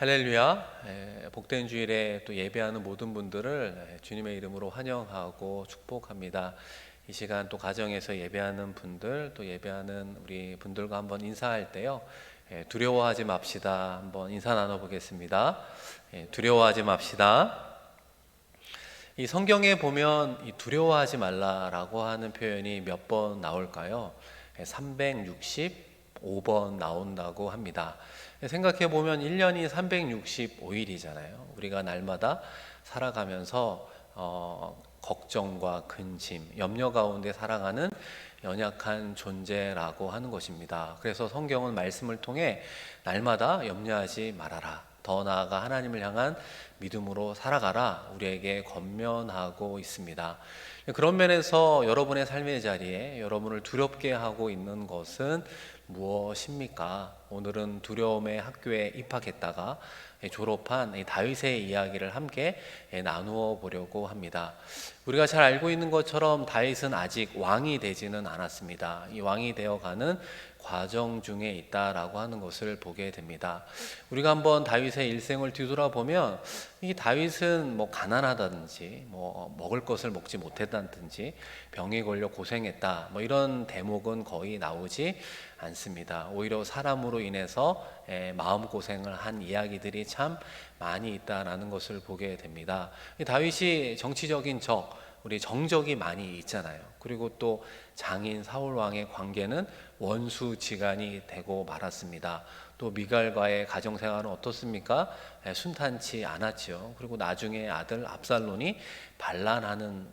할렐루야. 복된 주일에 또 예배하는 모든 분들을 주님의 이름으로 환영하고 축복합니다. 이 시간 또 가정에서 예배하는 분들, 또 예배하는 우리 분들과 한번 인사할 때요, 두려워하지 맙시다. 한번 인사 나눠보겠습니다. 두려워하지 맙시다. 이 성경에 보면 이 두려워하지 말라라고 하는 표현이 몇 번 나올까요? 365번 나온다고 합니다. 생각해 보면 1년이 365일이잖아요. 우리가 날마다 살아가면서 걱정과 근심, 염려 가운데 살아가는 연약한 존재라고 하는 것입니다. 그래서 성경은 말씀을 통해 날마다 염려하지 말아라, 더 나아가 하나님을 향한 믿음으로 살아가라, 우리에게 권면하고 있습니다. 그런 면에서 여러분의 삶의 자리에 여러분을 두렵게 하고 있는 것은 무엇입니까? 오늘은 두려움의 학교에 입학했다가 졸업한 다윗의 이야기를 함께 나누어 보려고 합니다. 우리가 잘 알고 있는 것처럼 다윗은 아직 왕이 되지는 않았습니다. 이 왕이 되어가는 과정 중에 있다라고 하는 것을 보게 됩니다. 우리가 한번 다윗의 일생을 뒤돌아보면 이 다윗은 가난하다든지 먹을 것을 먹지 못했다든지 병이 걸려 고생했다 이런 대목은 거의 나오지 않습니다. 오히려 사람으로 인해서 마음고생을 한 이야기들이 참 많이 있다라는 것을 보게 됩니다. 다윗이 정치적인 우리 정적이 많이 있잖아요. 그리고 또 장인 사울 왕의 관계는 원수지간이 되고 말았습니다. 또 미갈과의 가정생활은 어떻습니까? 순탄치 않았죠. 그리고 나중에 아들 압살론이 반란하는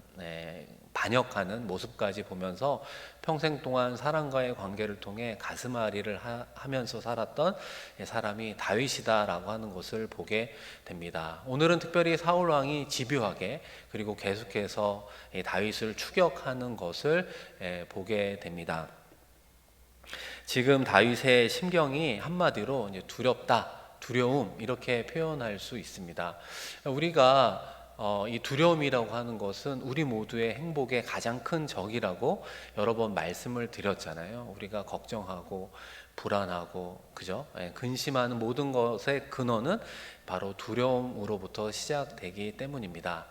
반역하는 모습까지 보면서 평생 동안 사람과의 관계를 통해 가슴앓이를 하면서 살았던 사람이 다윗이다라고 하는 것을 보게 됩니다. 오늘은 특별히 사울 왕이 집요하게 그리고 계속해서 다윗을 추격하는 것을 보게 됩니다. 지금 다윗의 심경이 한마디로 이제 두렵다, 두려움 이렇게 표현할 수 있습니다. 우리가 이 두려움이라고 하는 것은 우리 모두의 행복의 가장 큰 적이라고 여러 번 말씀을 드렸잖아요. 우리가 걱정하고 불안하고 그죠? 근심하는 모든 것의 근원은 바로 두려움으로부터 시작되기 때문입니다.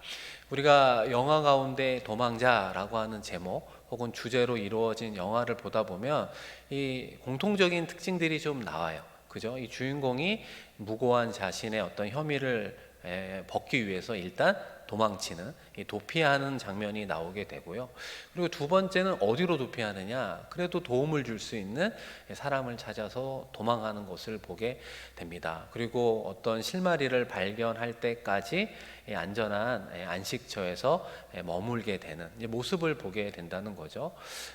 우리가 영화 가운데 도망자라고 하는 제목 혹은 주제로 이루어진 영화를 보다 보면 이 공통적인 특징들이 좀 나와요. 그죠? 이 주인공이 무고한 자신의 어떤 혐의를 벗기 위해서 일단 도망치는 도피하는 장면이 나오게 되고요. 그리고 두 번째는 어디로 도피하느냐? 그래도 도움을 줄 수 있는 사람을 찾아서 도망하는 것을 보게 됩니다. 그리고 어떤 실마리를 발견할 때까지 안전한 안식처에서 머물게 되는 모습을 보게 된다는 거죠.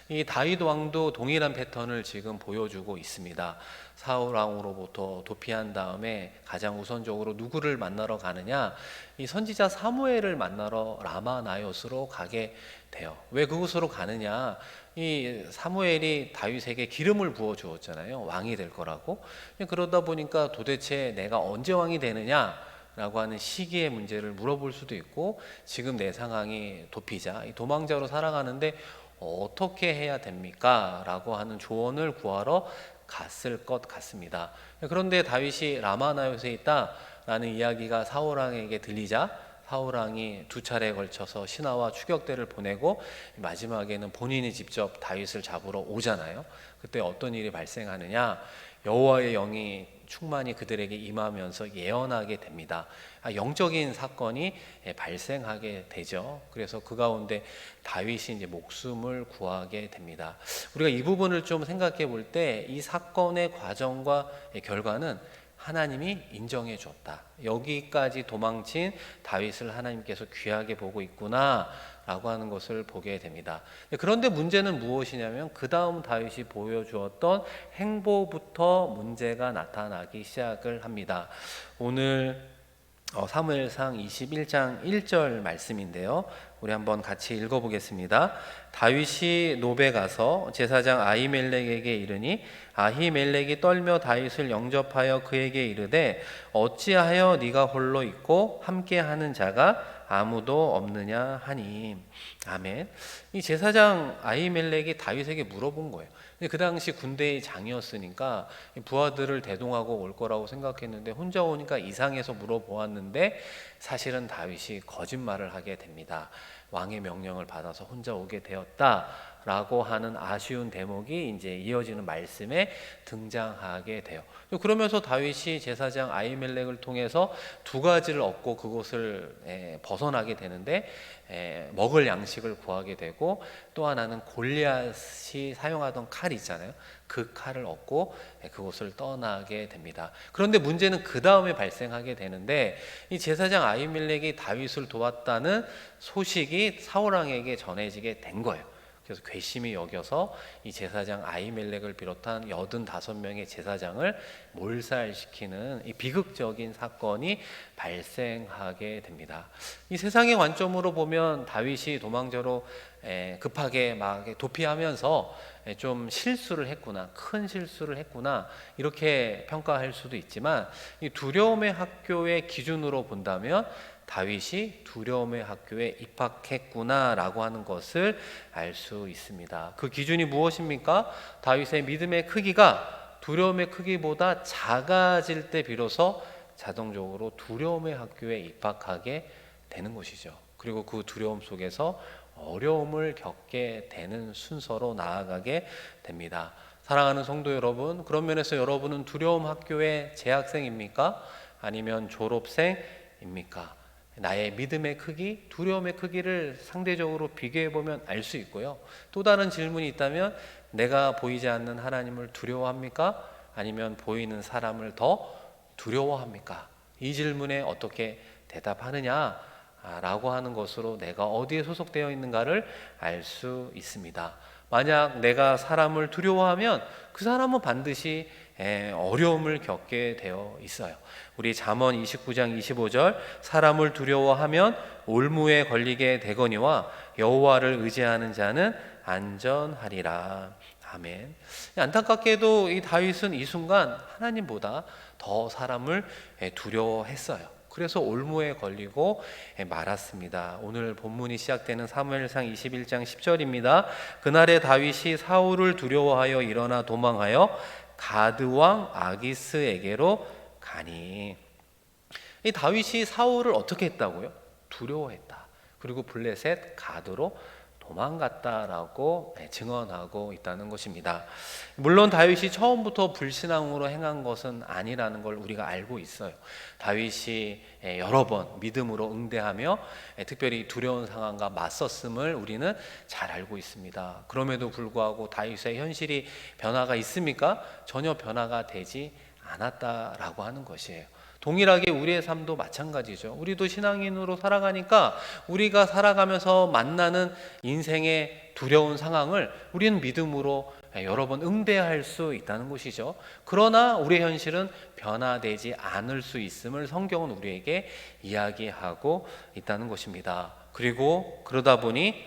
이 다윗 왕도 동일한 패턴을 지금 보여주고 있습니다. 사울 왕으로부터 도피한 다음에 가장 우선적으로 누구를 만나러 가느냐? 이 선지자 사무엘을 만나러 라마나요스로 가게 돼요. 왜 그곳으로 가느냐? 이 사무엘이 다윗에게 기름을 부어 주었잖아요. 왕이 될 거라고. 그러다 보니까 도대체 내가 언제 왕이 되느냐? 라고 하는 시기의 문제를 물어볼 수도 있고, 지금 내 상황이 도피자, 도망자로 살아가는데 어떻게 해야 됩니까? 라고 하는 조언을 구하러 갔을 것 같습니다. 그런데 다윗이 라마나요스에 있다라는 이야기가 사울왕에게 들리자 사울왕이 두 차례에 걸쳐서 신하와 추격대를 보내고 마지막에는 본인이 직접 다윗을 잡으러 오잖아요. 그때 어떤 일이 발생하느냐? 여호와의 영이 충만히 그들에게 임하면서 예언하게 됩니다. 영적인 사건이 발생하게 되죠. 그래서 그 가운데 다윗이 이제 목숨을 구하게 됩니다. 우리가 이 부분을 좀 생각해 볼 때 이 사건의 과정과 결과는 하나님이 인정해 줬다. 여기까지 도망친 다윗을 하나님께서 귀하게 보고 있구나 라고 하는 것을 보게 됩니다. 그런데 문제는 무엇이냐면 그 다음 다윗이 보여주었던 행보부터 문제가 나타나기 시작을 합니다. 오늘 사무엘상 21장 1절 말씀인데요. 우리 한번 같이 읽어보겠습니다. 다윗이 노베 가서 제사장 아히멜렉에게 이르니 아히멜렉이 떨며 다윗을 영접하여 그에게 이르되 어찌하여 네가 홀로 있고 함께하는 자가 아무도 없느냐 하니. 아멘. 이 제사장 아히멜렉이 다윗에게 물어본 거예요. 근데 그 당시 군대의 장이었으니까 부하들을 대동하고 올 거라고 생각했는데 혼자 오니까 이상해서 물어보았는데 사실은 다윗이 거짓말을 하게 됩니다. 왕의 명령을 받아서 혼자 오게 되었다라고 하는 아쉬운 대목이 이제 이어지는 말씀에 등장하게 돼요. 그러면서 다윗이 제사장 아히멜렉을 통해서 두 가지를 얻고 그곳을 벗어나게 되는데 먹을 양식을 구하게 되고, 또 하나는 골리앗이 사용하던 칼이 있잖아요. 그 칼을 얻고 그곳을 떠나게 됩니다. 그런데 문제는 그 다음에 발생하게 되는데, 이 제사장 아히멜렉이 다윗을 도왔다는 소식이 사울 왕에게 전해지게 된 거예요. 그래서 괘씸히 여겨서 이 제사장 아히멜렉을 비롯한 85명의 제사장을 몰살시키는 이 비극적인 사건이 발생하게 됩니다. 이 세상의 관점으로 보면 다윗이 도망자로 급하게 막 도피하면서 좀 실수를 했구나, 큰 실수를 했구나, 이렇게 평가할 수도 있지만, 이 두려움의 학교의 기준으로 본다면 다윗이 두려움의 학교에 입학했구나라고 하는 것을 알 수 있습니다. 그 기준이 무엇입니까? 다윗의 믿음의 크기가 두려움의 크기보다 작아질 때 비로소 자동적으로 두려움의 학교에 입학하게 되는 것이죠. 그리고 그 두려움 속에서 어려움을 겪게 되는 순서로 나아가게 됩니다. 사랑하는 성도 여러분, 그런 면에서 여러분은 두려움 학교의 재학생입니까? 아니면 졸업생입니까? 나의 믿음의 크기, 두려움의 크기를 상대적으로 비교해보면 알 수 있고요. 또 다른 질문이 있다면, 내가 보이지 않는 하나님을 두려워합니까? 아니면 보이는 사람을 더 두려워합니까? 이 질문에 어떻게 대답하느냐 라고 하는 것으로 내가 어디에 소속되어 있는가를 알 수 있습니다. 만약 내가 사람을 두려워하면 그 사람은 반드시 어려움을 겪게 되어 있어요. 우리 잠언 29장 25절, 사람을 두려워하면 올무에 걸리게 되거니와 여호와를 의지하는 자는 안전하리라. 아멘. 안타깝게도 이 다윗은 이 순간 하나님보다 더 사람을 두려워했어요. 그래서 올무에 걸리고 말았습니다. 오늘 본문이 시작되는 사무엘상 21장 10절입니다. 그날에 다윗이 사울을 두려워하여 일어나 도망하여 가드 왕 아기스에게로 가니. 이 다윗이 사울을 어떻게 했다고요? 두려워했다. 그리고 블레셋 가드로 도망갔다라고 증언하고 있다는 것입니다. 물론 다윗이 처음부터 불신앙으로 행한 것은 아니라는 걸 우리가 알고 있어요. 다윗이 여러 번 믿음으로 응대하며 특별히 두려운 상황과 맞섰음을 우리는 잘 알고 있습니다. 그럼에도 불구하고 다윗의 현실이 변화가 있습니까? 전혀 변화가 되지 않았다라고 하는 것이에요. 동일하게 우리의 삶도 마찬가지죠. 우리도 신앙인으로 살아가니까 우리가 살아가면서 만나는 인생의 두려운 상황을 우리는 믿음으로 여러 번 응대할 수 있다는 것이죠. 그러나 우리의 현실은 변화되지 않을 수 있음을 성경은 우리에게 이야기하고 있다는 것입니다. 그리고 그러다 보니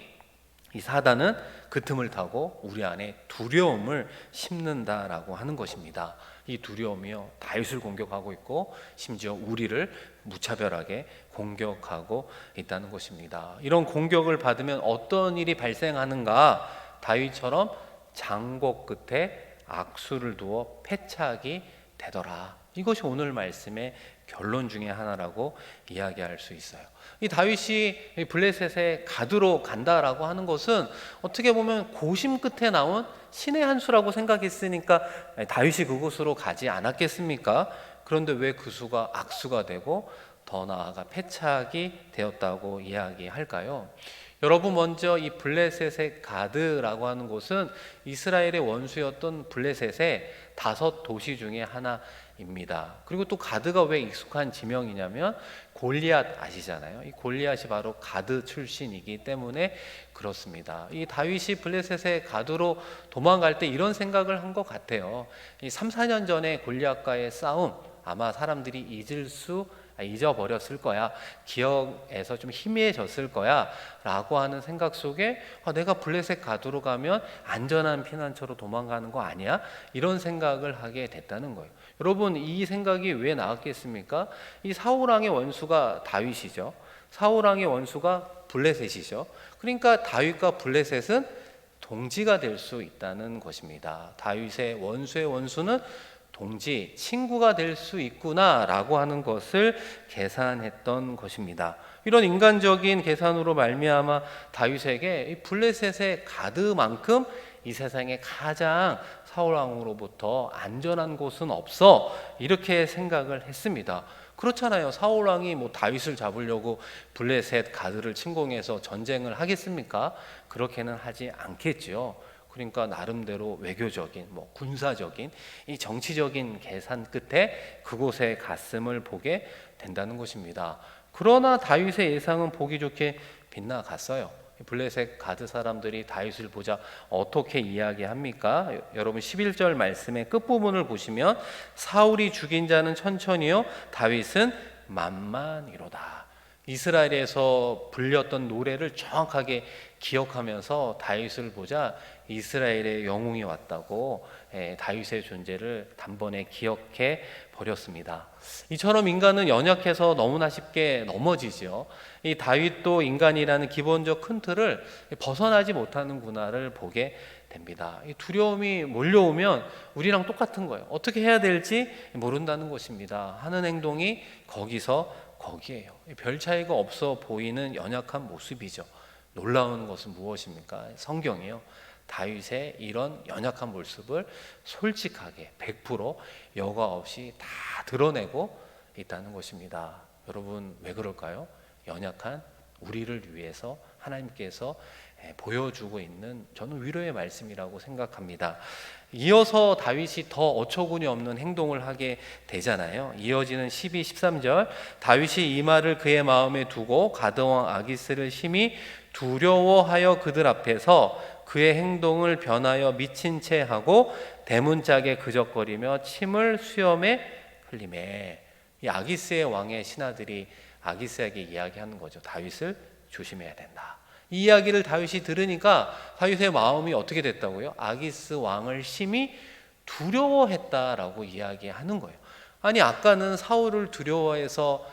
이 사단은 그 틈을 타고 우리 안에 두려움을 심는다라고 하는 것입니다. 이 두려움이요, 다윗을 공격하고 있고 심지어 우리를 무차별하게 공격하고 있다는 것입니다. 이런 공격을 받으면 어떤 일이 발생하는가? 다윗처럼 장고 끝에 악수를 두어 패착이 되더라. 이것이 오늘 말씀의 결론 중에 하나라고 이야기할 수 있어요. 이 다윗이 블레셋의 가드로 간다라고 하는 것은 어떻게 보면 고심 끝에 나온 신의 한 수라고 생각했으니까 다윗이 그곳으로 가지 않았겠습니까? 그런데 왜 그 수가 악수가 되고 더 나아가 패착이 되었다고 이야기할까요? 여러분, 먼저 이 블레셋의 가드라고 하는 곳은 이스라엘의 원수였던 블레셋의 5도시 중에 하나입니다. 그리고 또 가드가 왜 익숙한 지명이냐면 골리앗 아시잖아요. 이 골리앗이 바로 가드 출신이기 때문에 그렇습니다. 이 다윗이 블레셋의 가드로 도망갈 때 이런 생각을 한 것 같아요. 이 3, 4년 전에 골리앗과의 싸움, 아마 사람들이 잊어버렸을 거야. 기억에서 좀 희미해졌을 거야 라고 하는 생각 속에 내가 블레셋 가두로 가면 안전한 피난처로 도망가는 거 아니야? 이런 생각을 하게 됐다는 거예요. 여러분, 이 생각이 왜 나왔겠습니까? 이 사울왕의 원수가 다윗이죠. 사울왕의 원수가 블레셋이죠. 그러니까 다윗과 블레셋은 동지가 될 수 있다는 것입니다. 다윗의 원수의 원수는 동지, 친구가 될 수 있구나라고 하는 것을 계산했던 것입니다. 이런 인간적인 계산으로 말미암아 다윗에게 이 블레셋의 가드만큼 이 세상에 가장 사울 왕으로부터 안전한 곳은 없어, 이렇게 생각을 했습니다. 그렇잖아요. 사울 왕이 다윗을 잡으려고 블레셋 가드를 침공해서 전쟁을 하겠습니까? 그렇게는 하지 않겠지요. 그러니까 나름대로 외교적인, 군사적인, 이 정치적인 계산 끝에 그곳에 갔음을 보게 된다는 것입니다. 그러나 다윗의 예상은 보기 좋게 빗나갔어요. 블레셋 가드 사람들이 다윗을 보자 어떻게 이야기합니까? 여러분 11절 말씀의 끝부분을 보시면 사울이 죽인 자는 천천히요 다윗은 만만이로다. 이스라엘에서 불렸던 노래를 정확하게 기억하면서 다윗을 보자 이스라엘의 영웅이 왔다고 다윗의 존재를 단번에 기억해 버렸습니다. 이처럼 인간은 연약해서 너무나 쉽게 넘어지죠. 이 다윗도 인간이라는 기본적 큰 틀을 벗어나지 못하는구나를 보게 됩니다. 이 두려움이 몰려오면 우리랑 똑같은 거예요. 어떻게 해야 될지 모른다는 것입니다. 하는 행동이 거기에요. 별 차이가 없어 보이는 연약한 모습이죠. 놀라운 것은 무엇입니까? 성경이요. 다윗의 이런 연약한 모습을 솔직하게 100% 여과 없이 다 드러내고 있다는 것입니다. 여러분, 왜 그럴까요? 연약한 우리를 위해서 하나님께서 보여주고 있는, 저는 위로의 말씀이라고 생각합니다. 이어서 다윗이 더 어처구니 없는 행동을 하게 되잖아요. 이어지는 12, 13절, 다윗이 이 말을 그의 마음에 두고 가드왕 아기스를 심히 두려워하여 그들 앞에서 그의 행동을 변하여 미친 채 하고 대문짝에 그적거리며 침을 수염에 흘리매. 이 아기스의 왕의 신하들이 아기스에게 이야기하는 거죠. 다윗을 조심해야 된다. 이 이야기를 다윗이 들으니까 다윗의 마음이 어떻게 됐다고요? 아기스 왕을 심히 두려워했다라고 이야기하는 거예요. 아니, 아까는 사울을 두려워해서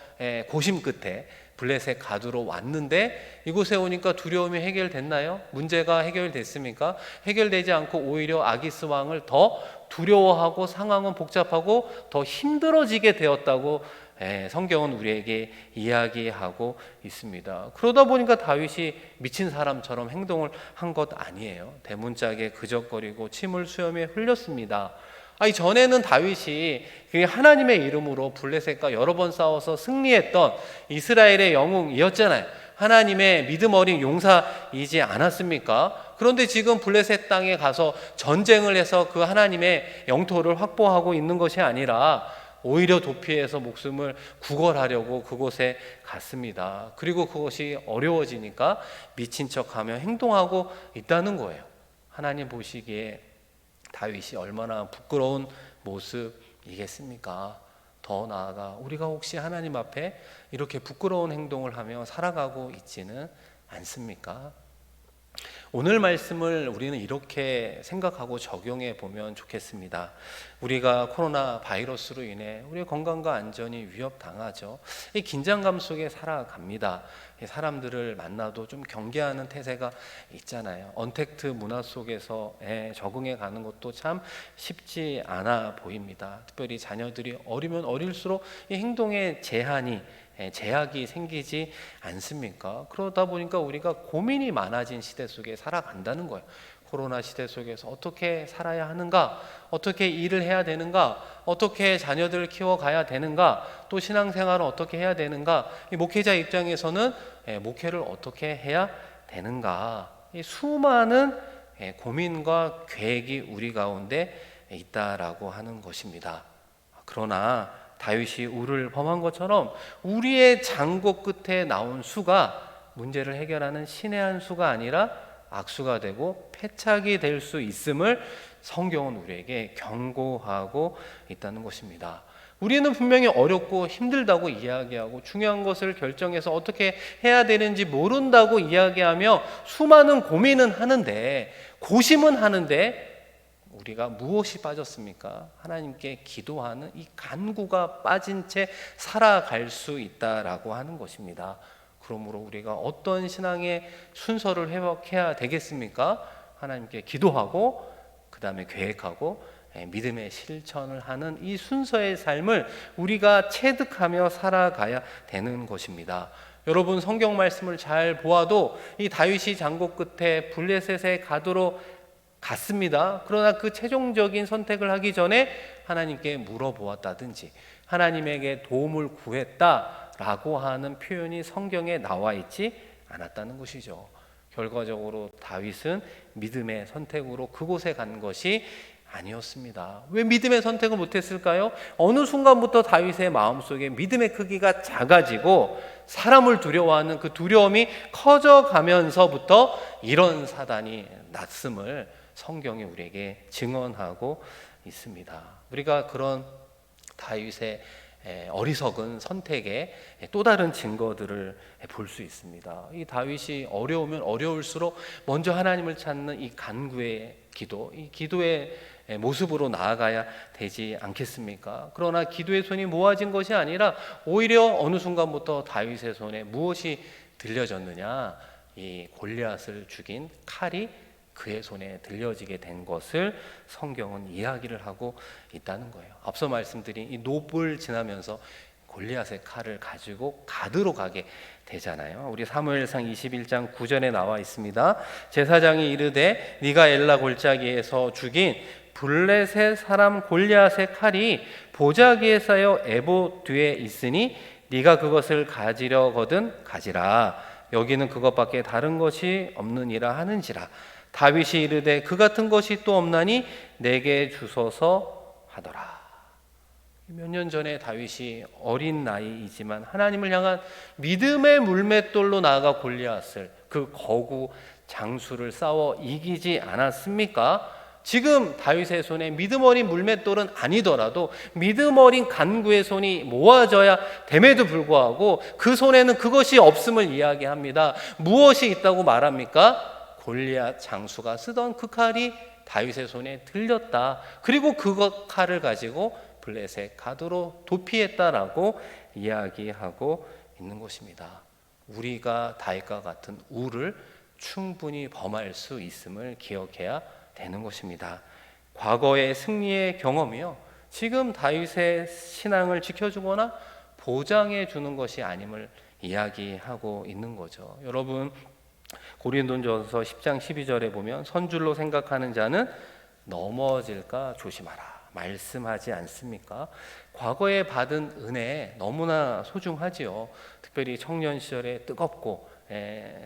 고심 끝에 블레셋 가두로 왔는데 이곳에 오니까 두려움이 해결됐나요? 문제가 해결됐습니까? 해결되지 않고 오히려 아기스 왕을 더 두려워하고 상황은 복잡하고 더 힘들어지게 되었다고 성경은 우리에게 이야기하고 있습니다. 그러다 보니까 다윗이 미친 사람처럼 행동을 한 것 아니에요. 대문짝에 그적거리고 침을 수염에 흘렸습니다. 전에는 다윗이 하나님의 이름으로 블레셋과 여러 번 싸워서 승리했던 이스라엘의 영웅이었잖아요. 하나님의 믿음 어린 용사이지 않았습니까? 그런데 지금 블레셋 땅에 가서 전쟁을 해서 그 하나님의 영토를 확보하고 있는 것이 아니라 오히려 도피해서 목숨을 구걸하려고 그곳에 갔습니다. 그리고 그것이 어려워지니까 미친 척하며 행동하고 있다는 거예요. 하나님 보시기에 다윗이 얼마나 부끄러운 모습이겠습니까? 더 나아가 우리가 혹시 하나님 앞에 이렇게 부끄러운 행동을 하며 살아가고 있지는 않습니까? 오늘 말씀을 우리는 이렇게 생각하고 적용해 보면 좋겠습니다. 우리가 코로나 바이러스로 인해 우리의 건강과 안전이 위협당하죠. 이 긴장감 속에 살아갑니다. 사람들을 만나도 좀 경계하는 태세가 있잖아요. 언택트 문화 속에서 적응해 가는 것도 참 쉽지 않아 보입니다. 특별히 자녀들이 어리면 어릴수록 이 행동의 제약이 생기지 않습니까? 그러다 보니까 우리가 고민이 많아진 시대 속에 살아간다는 거예요. 코로나 시대 속에서 어떻게 살아야 하는가? 어떻게 일을 해야 되는가? 어떻게 자녀들을 키워가야 되는가? 또 신앙생활은 어떻게 해야 되는가? 이 목회자 입장에서는 목회를 어떻게 해야 되는가? 이 수많은 고민과 계획이 우리 가운데 있다라고 하는 것입니다. 그러나 다윗이 우를 범한 것처럼 우리의 장고 끝에 나온 수가 문제를 해결하는 신의 한 수가 아니라 악수가 되고 패착이 될 수 있음을 성경은 우리에게 경고하고 있다는 것입니다. 우리는 분명히 어렵고 힘들다고 이야기하고 중요한 것을 결정해서 어떻게 해야 되는지 모른다고 이야기하며 수많은 고민은 하는데, 고심은 하는데, 우리가 무엇이 빠졌습니까? 하나님께 기도하는 이 간구가 빠진 채 살아갈 수 있다라고 하는 것입니다. 그러므로 우리가 어떤 신앙의 순서를 회복해야 되겠습니까? 하나님께 기도하고 그 다음에 계획하고 믿음의 실천을 하는 이 순서의 삶을 우리가 체득하며 살아가야 되는 것입니다. 여러분, 성경 말씀을 잘 보아도 이 다윗이 장고 끝에 블레셋에 가도록 갔습니다. 그러나 그 최종적인 선택을 하기 전에 하나님께 물어보았다든지 하나님에게 도움을 구했다라고 하는 표현이 성경에 나와 있지 않았다는 것이죠. 결과적으로 다윗은 믿음의 선택으로 그곳에 간 것이 아니었습니다. 왜 믿음의 선택을 못했을까요? 어느 순간부터 다윗의 마음속에 믿음의 크기가 작아지고 사람을 두려워하는 그 두려움이 커져가면서부터 이런 사단이 났음을 성경이 우리에게 증언하고 있습니다. 우리가 그런 다윗의 어리석은 선택의 또 다른 증거들을 볼 수 있습니다. 이 다윗이 어려우면 어려울수록 먼저 하나님을 찾는 이 간구의 기도, 이 기도의 모습으로 나아가야 되지 않겠습니까? 그러나 기도의 손이 모아진 것이 아니라 오히려 어느 순간부터 다윗의 손에 무엇이 들려졌느냐? 이 골리앗을 죽인 칼이 그의 손에 들려지게 된 것을 성경은 이야기를 하고 있다는 거예요. 앞서 말씀드린 이 놉을 지나면서 골리앗의 칼을 가지고 가드로 가게 되잖아요. 우리 사무엘상 21장 9절에 나와 있습니다. 제사장이 이르되 네가 엘라 골짜기에서 죽인 블레셋 사람 골리앗의 칼이 보자기에 쌓여 에봇 뒤에 있으니 네가 그것을 가지려거든 가지라. 여기는 그것밖에 다른 것이 없느니라 하는지라. 다윗이 이르되 그 같은 것이 또 없나니 내게 주소서 하더라. 몇 년 전에 다윗이 어린 나이이지만 하나님을 향한 믿음의 물맷돌로 나아가 골리앗을, 그 거구 장수를 싸워 이기지 않았습니까? 지금 다윗의 손에 믿음 어린 물맷돌은 아니더라도 믿음 어린 간구의 손이 모아져야 됨에도 불구하고 그 손에는 그것이 없음을 이야기합니다. 무엇이 있다고 말합니까? 골리앗 장수가 쓰던 그 칼이 다윗의 손에 들렸다. 그리고 그 칼을 가지고 블레셋 가드로 도피했다라고 이야기하고 있는 것입니다. 우리가 다윗과 같은 우를 충분히 범할 수 있음을 기억해야 되는 것입니다. 과거의 승리의 경험이요, 지금 다윗의 신앙을 지켜주거나 보장해 주는 것이 아님을 이야기하고 있는 거죠. 여러분, 고린도전서 10장 12절에 보면 선줄로 생각하는 자는 넘어질까 조심하라 말씀하지 않습니까? 과거에 받은 은혜 너무나 소중하지요. 특별히 청년 시절에 뜨겁고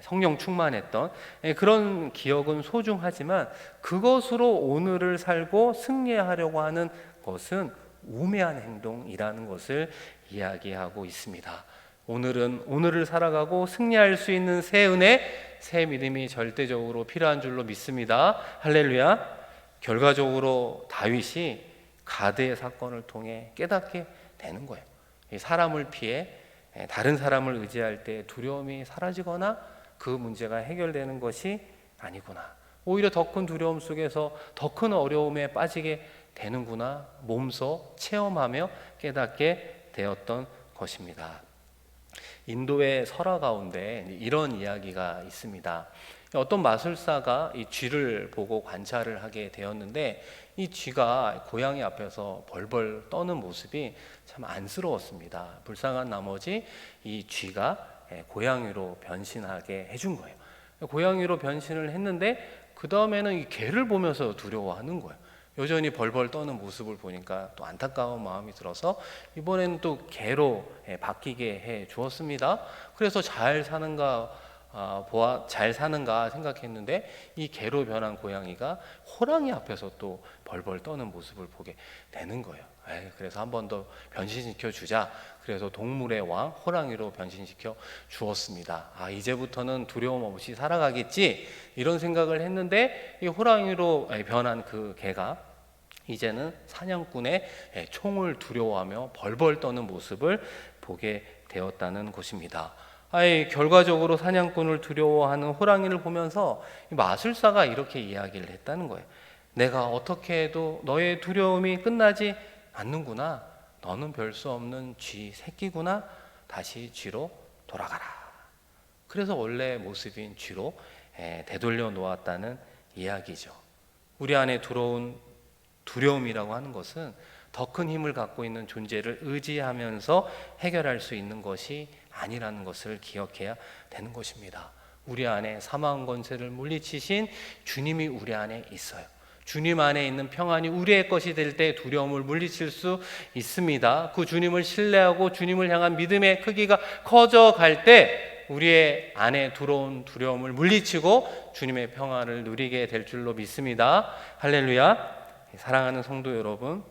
성령 충만했던 그런 기억은 소중하지만 그것으로 오늘을 살고 승리하려고 하는 것은 우매한 행동이라는 것을 이야기하고 있습니다. 오늘은 오늘을 살아가고 승리할 수 있는 새 은혜, 새 믿음이 절대적으로 필요한 줄로 믿습니다. 할렐루야. 결과적으로 다윗이 가드의 사건을 통해 깨닫게 되는 거예요. 사람을 피해 다른 사람을 의지할 때 두려움이 사라지거나 그 문제가 해결되는 것이 아니구나. 오히려 더 큰 두려움 속에서 더 큰 어려움에 빠지게 되는구나. 몸소 체험하며 깨닫게 되었던 것입니다. 인도의 설화 가운데 이런 이야기가 있습니다. 어떤 마술사가 이 쥐를 보고 관찰을 하게 되었는데 이 쥐가 고양이 앞에서 벌벌 떠는 모습이 참 안쓰러웠습니다. 불쌍한 나머지 이 쥐가 고양이로 변신하게 해준 거예요. 고양이로 변신을 했는데 그 다음에는 이 개를 보면서 두려워하는 거예요. 여전히 벌벌 떠는 모습을 보니까 또 안타까운 마음이 들어서 이번에는 또 개로 바뀌게 해 주었습니다. 그래서 잘 사는가 생각했는데 이 개로 변한 고양이가 호랑이 앞에서 또 벌벌 떠는 모습을 보게 되는 거예요. 그래서 한 번 더 변신시켜 주자. 그래서 동물의 왕 호랑이로 변신시켜 주었습니다. 이제부터는 두려움 없이 살아가겠지, 이런 생각을 했는데 이 호랑이로 변한 그 개가 이제는 사냥꾼의 총을 두려워하며 벌벌 떠는 모습을 보게 되었다는 것입니다. 결과적으로 사냥꾼을 두려워하는 호랑이를 보면서 마술사가 이렇게 이야기를 했다는 거예요. 내가 어떻게 해도 너의 두려움이 끝나지 않는구나. 너는 별 수 없는 쥐 새끼구나. 다시 쥐로 돌아가라. 그래서 원래 모습인 쥐로 되돌려 놓았다는 이야기죠. 우리 안에 들어온 두려움이라고 하는 것은 더 큰 힘을 갖고 있는 존재를 의지하면서 해결할 수 있는 것이 아니라는 것을 기억해야 되는 것입니다. 우리 안에 사망 권세를 물리치신 주님이 우리 안에 있어요. 주님 안에 있는 평안이 우리의 것이 될 때 두려움을 물리칠 수 있습니다. 그 주님을 신뢰하고 주님을 향한 믿음의 크기가 커져갈 때 우리의 안에 들어온 두려움을 물리치고 주님의 평안을 누리게 될 줄로 믿습니다. 할렐루야. 사랑하는 성도 여러분,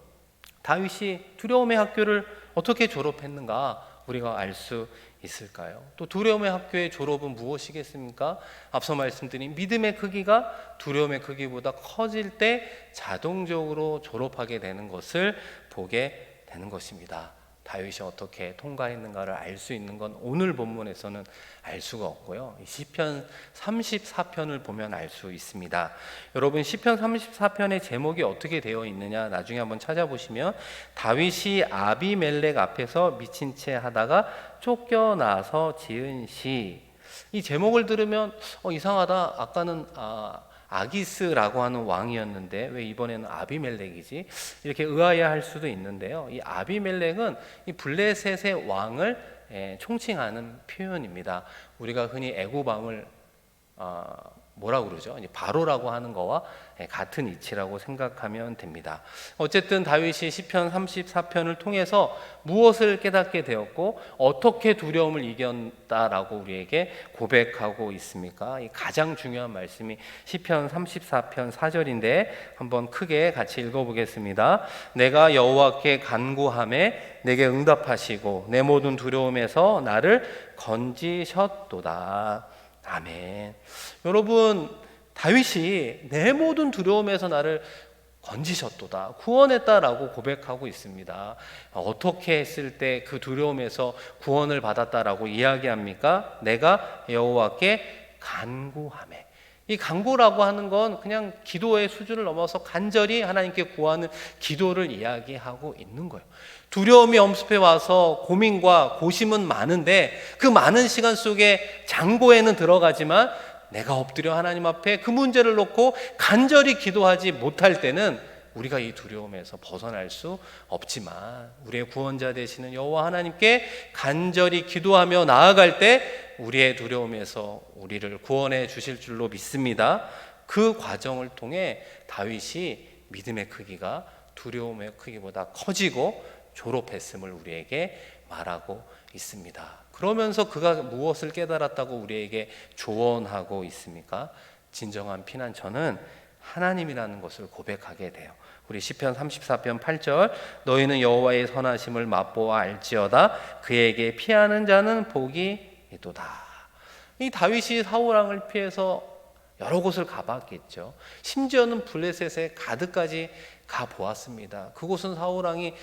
다윗이 두려움의 학교를 어떻게 졸업했는가 우리가 알 수 있을까요? 또 두려움의 학교의 졸업은 무엇이겠습니까? 앞서 말씀드린 믿음의 크기가 두려움의 크기보다 커질 때 자동적으로 졸업하게 되는 것을 보게 되는 것입니다. 다윗이 어떻게 통과했는가를 알 수 있는 건 오늘 본문에서는 알 수가 없고요. 시편 34편을 보면 알 수 있습니다. 여러분, 시편 34편의 제목이 어떻게 되어 있느냐 나중에 한번 찾아보시면 다윗이 아비멜렉 앞에서 미친 채 하다가 쫓겨나서 지은 시. 이 제목을 들으면 이상하다. 아까는 아기스라고 하는 왕이었는데 왜 이번에는 아비멜렉이지? 이렇게 의아해할 수도 있는데요. 이 아비멜렉은 이 블레셋의 왕을 총칭하는 표현입니다. 우리가 흔히 애굽 왕을 뭐라고 그러죠? 바로라고 하는 거와 같은 이치라고 생각하면 됩니다. 어쨌든 다윗이 시편 34편을 통해서 무엇을 깨닫게 되었고 어떻게 두려움을 이겼다라고 우리에게 고백하고 있습니까? 가장 중요한 말씀이 시편 34편 4절인데 한번 크게 같이 읽어보겠습니다. 내가 여호와께 간구하매 내게 응답하시고 내 모든 두려움에서 나를 건지셨도다. 아멘. 여러분, 다윗이 내 모든 두려움에서 나를 건지셨도다, 구원했다라고 고백하고 있습니다. 어떻게 했을 때 그 두려움에서 구원을 받았다라고 이야기합니까? 내가 여호와께 간구하매. 이 간구라고 하는 건 그냥 기도의 수준을 넘어서 간절히 하나님께 구하는 기도를 이야기하고 있는 거예요. 두려움이 엄습해 와서 고민과 고심은 많은데 그 많은 시간 속에 장고에는 들어가지만 내가 엎드려 하나님 앞에 그 문제를 놓고 간절히 기도하지 못할 때는 우리가 이 두려움에서 벗어날 수 없지만 우리의 구원자 되시는 여호와 하나님께 간절히 기도하며 나아갈 때 우리의 두려움에서 우리를 구원해 주실 줄로 믿습니다. 그 과정을 통해 다윗이 믿음의 크기가 두려움의 크기보다 커지고 졸업했음을 우리에게 말하고 있습니다. 그러면서 그가 무엇을 깨달았다고 우리에게 조언하고 있습니까? 진정한 피난처는 하나님이라는 것을 고백하게 돼요. 우리 시편 34편 8절, 너희는 여호와의 선하심을 맛보아 알지어다. 그에게 피하는 자는 복이 있도다. 이 다윗이 사울왕을 피해서 여러 곳을 가봤겠죠. 심지어는 블레셋의 가드까지 가보았습니다. 그곳은 사울왕이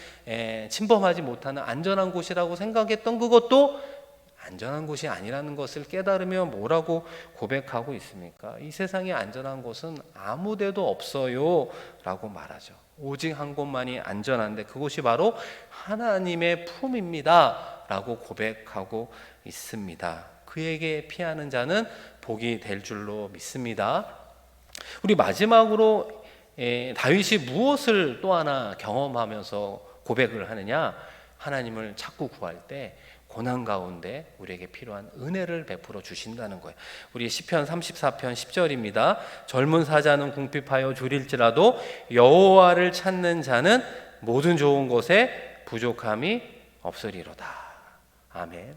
침범하지 못하는 안전한 곳이라고 생각했던 그것도 안전한 곳이 아니라는 것을 깨달으며 뭐라고 고백하고 있습니까? 이 세상에 안전한 곳은 아무 데도 없어요 라고 말하죠. 오직 한 곳만이 안전한데 그곳이 바로 하나님의 품입니다 라고 고백하고 있습니다. 그에게 피하는 자는 복이 될 줄로 믿습니다. 우리 마지막으로 다윗이 무엇을 또 하나 경험하면서 고백을 하느냐? 하나님을 찾고 구할 때 고난 가운데 우리에게 필요한 은혜를 베풀어 주신다는 거예요. 우리 시편 34편 10절입니다. 젊은 사자는 궁핍하여 줄일지라도 여호와를 찾는 자는 모든 좋은 것에 부족함이 없으리로다. 아멘.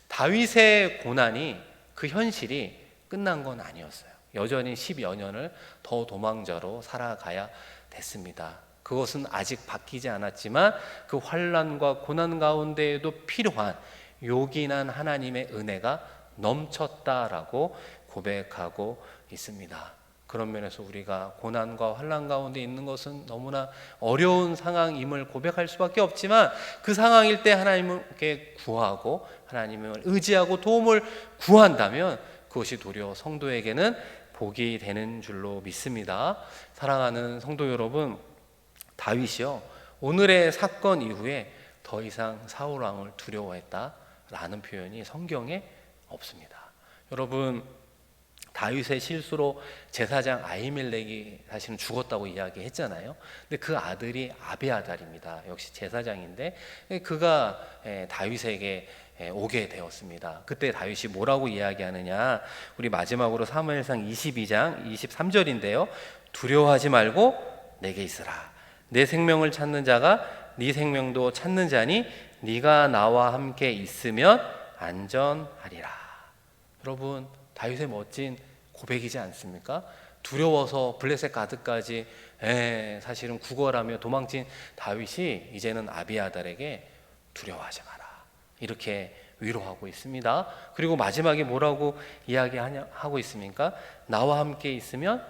다윗의 고난이 그 현실이 끝난 건 아니었어요. 여전히 10여 년을 더 도망자로 살아가야 됐습니다. 그것은 아직 바뀌지 않았지만 그 환난과 고난 가운데에도 필요한 요긴한 하나님의 은혜가 넘쳤다라고 고백하고 있습니다. 그런 면에서 우리가 고난과 환난 가운데 있는 것은 너무나 어려운 상황임을 고백할 수밖에 없지만, 그 상황일 때 하나님께 구하고 하나님을 의지하고 도움을 구한다면 그것이 도리어 성도에게는 복이 되는 줄로 믿습니다. 사랑하는 성도 여러분, 다윗이요, 오늘의 사건 이후에 더 이상 사울 왕을 두려워했다라는 표현이 성경에 없습니다. 여러분, 다윗의 실수로 제사장 아히멜렉이 사실은 죽었다고 이야기했잖아요. 근데 그 아들이 아비아달입니다. 역시 제사장인데 그가 다윗에게 오게 되었습니다. 그때 다윗이 뭐라고 이야기하느냐, 우리 마지막으로 사무엘상 22장 23절인데요. 두려워하지 말고 내게 있으라. 내 생명을 찾는 자가 네 생명도 찾는 자니 네가 나와 함께 있으면 안전하리라. 여러분, 다윗의 멋진 고백이지 않습니까? 두려워서 블레셋 가드까지 사실은 구걸하며 도망친 다윗이 이제는 아비아달에게 두려워하지 마라, 이렇게 위로하고 있습니다. 그리고 마지막에 뭐라고 이야기하고 있습니까? 나와 함께 있으면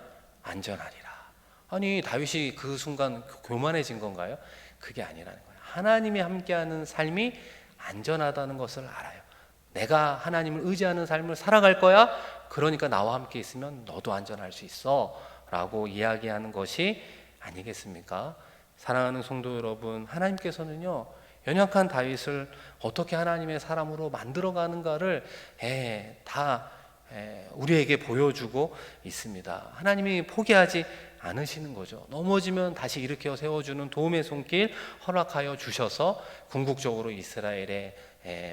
안전하리라. 아니, 다윗이 그 순간 교만해진 건가요? 그게 아니라는 거예요. 하나님이 함께하는 삶이 안전하다는 것을 알아요. 내가 하나님을 의지하는 삶을 살아갈 거야. 그러니까 나와 함께 있으면 너도 안전할 수 있어 라고 이야기하는 것이 아니겠습니까? 사랑하는 성도 여러분, 하나님께서는요, 연약한 다윗을 어떻게 하나님의 사람으로 만들어가는가를 다 우리에게 보여주고 있습니다. 하나님이 포기하지 않으시는 거죠. 넘어지면 다시 일으켜 세워주는 도움의 손길 허락하여 주셔서 궁극적으로 이스라엘의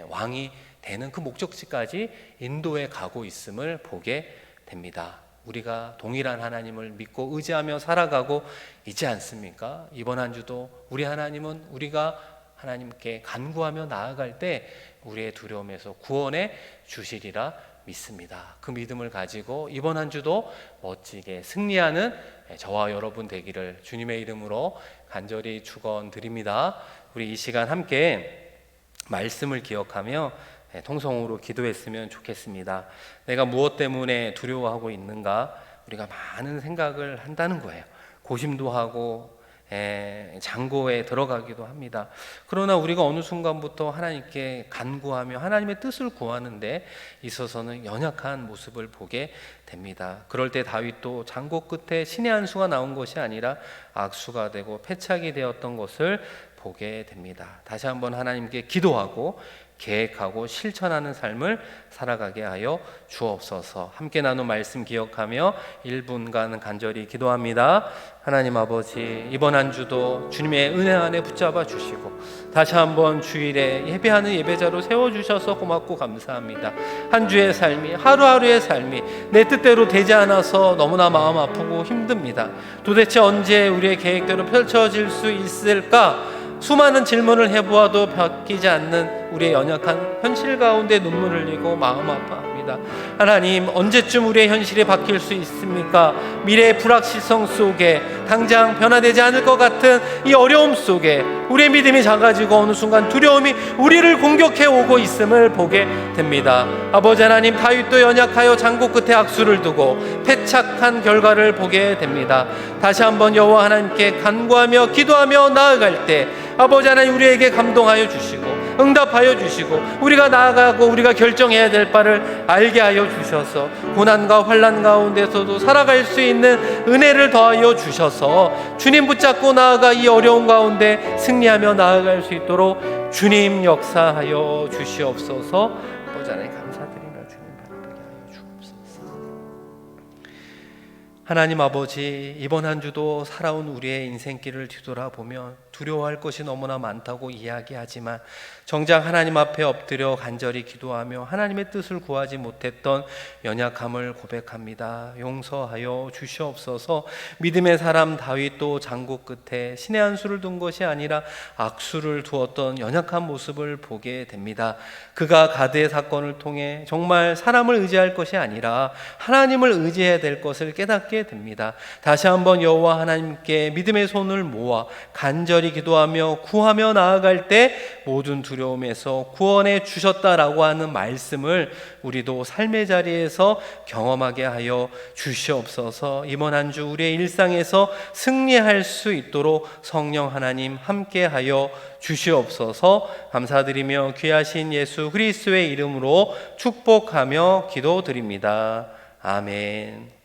왕이 되는 그 목적지까지 인도해 가고 있음을 보게 됩니다. 우리가 동일한 하나님을 믿고 의지하며 살아가고 있지 않습니까? 이번 한 주도 우리 하나님은 우리가 하나님께 간구하며 나아갈 때 우리의 두려움에서 구원해 주시리라 믿습니다. 그 믿음을 가지고 이번 한 주도 멋지게 승리하는 저와 여러분 되기를 주님의 이름으로 간절히 축원드립니다. 우리 이 시간 함께 말씀을 기억하며 통성으로 기도했으면 좋겠습니다. 내가 무엇 때문에 두려워하고 있는가? 우리가 많은 생각을 한다는 거예요. 고심도 하고 장고에 들어가기도 합니다. 그러나 우리가 어느 순간부터 하나님께 간구하며 하나님의 뜻을 구하는 데 있어서는 연약한 모습을 보게 됩니다. 그럴 때 다윗도 장고 끝에 신의 한 수가 나온 것이 아니라 악수가 되고 패착이 되었던 것을 보게 됩니다. 다시 한번 하나님께 기도하고 계획하고 실천하는 삶을 살아가게 하여 주옵소서. 함께 나눈 말씀 기억하며 1분간 간절히 기도합니다. 하나님 아버지, 이번 한 주도 주님의 은혜 안에 붙잡아 주시고 다시 한번 주일에 예배하는 예배자로 세워주셔서 고맙고 감사합니다. 한 주의 삶이, 하루하루의 삶이 내 뜻대로 되지 않아서 너무나 마음 아프고 힘듭니다. 도대체 언제 우리의 계획대로 펼쳐질 수 있을까? 수많은 질문을 해보아도 바뀌지 않는 우리의 연약한 현실 가운데 눈물을 흘리고 마음 아파합니다. 하나님, 언제쯤 우리의 현실이 바뀔 수 있습니까? 미래의 불확실성 속에 당장 변화되지 않을 것 같은 이 어려움 속에 우리의 믿음이 작아지고 어느 순간 두려움이 우리를 공격해 오고 있음을 보게 됩니다. 아버지 하나님, 다윗도 연약하여 장고 끝에 악수를 두고 패착한 결과를 보게 됩니다. 다시 한번 여호와 하나님께 간구하며 기도하며 나아갈 때 아버지 하나님, 우리에게 감동하여 주시고 응답하여 주시고 우리가 나아가고 우리가 결정해야 될 바를 알게 하여 주셔서 고난과 환난 가운데서도 살아갈 수 있는 은혜를 더하여 주셔서 주님 붙잡고 나아가 이 어려운 가운데 승리하며 나아갈 수 있도록 주님 역사하여 주시옵소서. 아버지 하나님, 감사드리며 주님 바라보게 하여 주옵소서. 하나님 아버지, 이번 한 주도 살아온 우리의 인생길을 뒤돌아보면 두려워할 것이 너무나 많다고 이야기하지만 정작 하나님 앞에 엎드려 간절히 기도하며 하나님의 뜻을 구하지 못했던 연약함을 고백합니다. 용서하여 주시옵소서. 믿음의 사람 다윗도 장고 끝에 신의 한 수를 둔 것이 아니라 악수를 두었던 연약한 모습을 보게 됩니다. 그가 가드의 사건을 통해 정말 사람을 의지할 것이 아니라 하나님을 의지해야 될 것을 깨닫게 됩니다. 다시 한번 여호와 하나님께 믿음의 손을 모아 간절히 간절히 기도하며 구하며 나아갈 때 모든 두려움에서 구원해 주셨다라고 하는 말씀을 우리도 삶의 자리에서 경험하게 하여 주시옵소서. 이번 한 주 우리의 일상에서 승리할 수 있도록 성령 하나님 함께 하여 주시옵소서. 감사드리며 귀하신 예수 그리스도의 이름으로 축복하며 기도드립니다. 아멘.